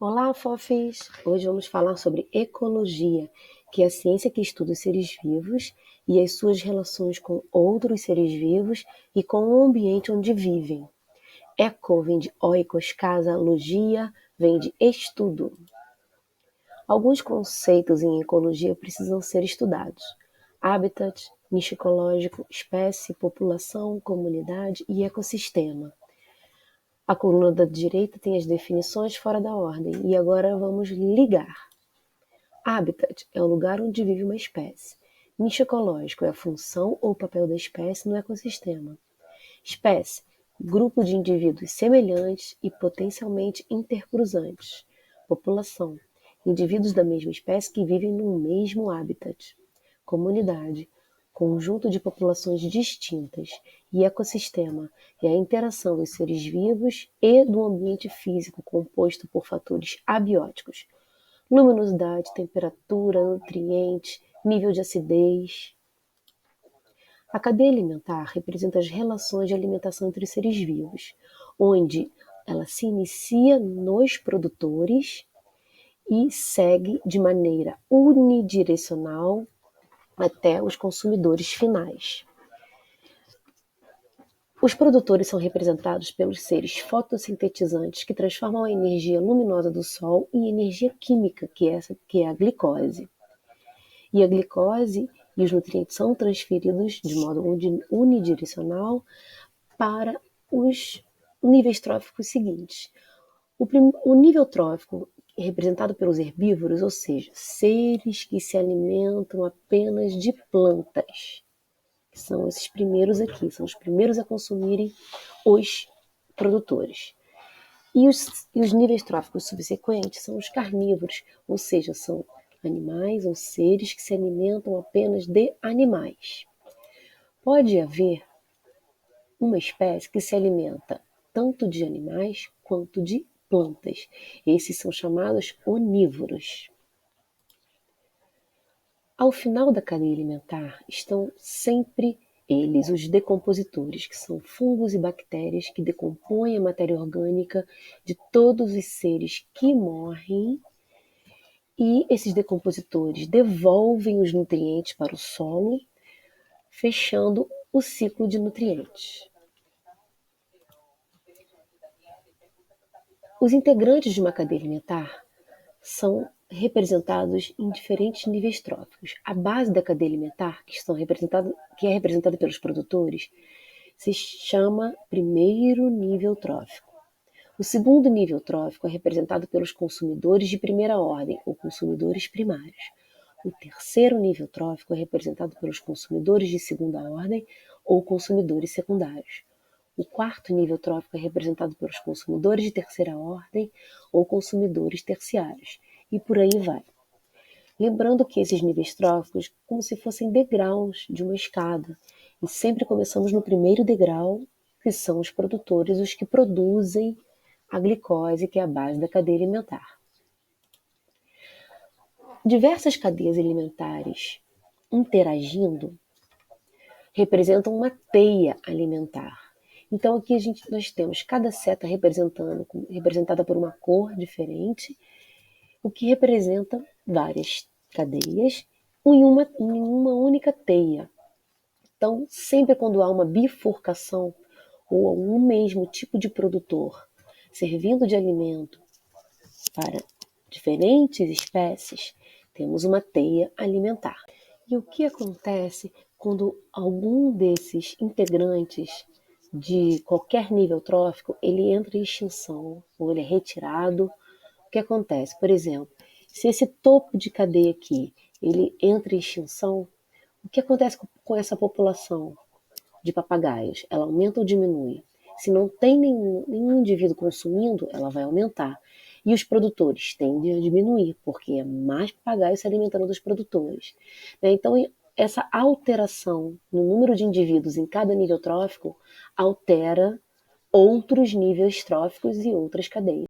Olá, fofes! Hoje vamos falar sobre ecologia, que é a ciência que estuda os seres vivos e as suas relações com outros seres vivos e com o ambiente onde vivem. Eco vem de oikos, casa, logia vem de estudo. Alguns conceitos em ecologia precisam ser estudados: habitat, nicho ecológico, espécie, população, comunidade e ecossistema. A coluna da direita tem as definições fora da ordem, e agora vamos ligar. Habitat é o lugar onde vive uma espécie. Nicho ecológico é a função ou papel da espécie no ecossistema. Espécie, grupo de indivíduos semelhantes e potencialmente intercruzantes. População, indivíduos da mesma espécie que vivem no mesmo habitat. Comunidade, conjunto de populações distintas. E ecossistema é a interação dos seres vivos e do ambiente físico composto por fatores abióticos: luminosidade, temperatura, nutrientes, nível de acidez. A cadeia alimentar representa as relações de alimentação entre os seres vivos, onde ela se inicia nos produtores e segue de maneira unidirecional até os consumidores finais. Os produtores são representados pelos seres fotossintetizantes que transformam a energia luminosa do Sol em energia química, que é a glicose. E a glicose e os nutrientes são transferidos de modo unidirecional para os níveis tróficos seguintes. O nível trófico é representado pelos herbívoros, ou seja, seres que se alimentam apenas de plantas. São esses primeiros aqui, são os primeiros a consumirem os produtores. E os níveis tróficos subsequentes são os carnívoros, ou seja, são animais ou seres que se alimentam apenas de animais. Pode haver uma espécie que se alimenta tanto de animais quanto de plantas. Esses são chamados onívoros. Ao final da cadeia alimentar estão sempre eles, os decompositores, que são fungos e bactérias que decompõem a matéria orgânica de todos os seres que morrem, e esses decompositores devolvem os nutrientes para o solo, fechando o ciclo de nutrientes. Os integrantes de uma cadeia alimentar são representados em diferentes níveis tróficos. A base da cadeia alimentar, que é representada pelos produtores, se chama primeiro nível trófico. O segundo nível trófico é representado pelos consumidores de primeira ordem, ou consumidores primários. O terceiro nível trófico é representado pelos consumidores de segunda ordem, ou consumidores secundários. O quarto nível trófico é representado pelos consumidores de terceira ordem ou consumidores terciários, e por aí vai. Lembrando que esses níveis tróficos, como se fossem degraus de uma escada, e sempre começamos no primeiro degrau, que são os produtores, os que produzem a glicose, que é a base da cadeia alimentar. Diversas cadeias alimentares interagindo representam uma teia alimentar. Então aqui nós temos cada seta representada por uma cor diferente, o que representa várias cadeias em uma única teia. Então, sempre quando há uma bifurcação ou um mesmo tipo de produtor servindo de alimento para diferentes espécies, temos uma teia alimentar. E o que acontece quando algum desses integrantes de qualquer nível trófico ele entra em extinção ou ele é retirado? O que acontece? Por exemplo, se esse topo de cadeia aqui ele entra em extinção, o que acontece com essa população de papagaios? Ela aumenta ou diminui? Se não tem nenhum indivíduo consumindo, ela vai aumentar. E os produtores tendem a diminuir, porque é mais papagaios se alimentando dos produtores. Então, essa alteração no número de indivíduos em cada nível trófico altera outros níveis tróficos e outras cadeias.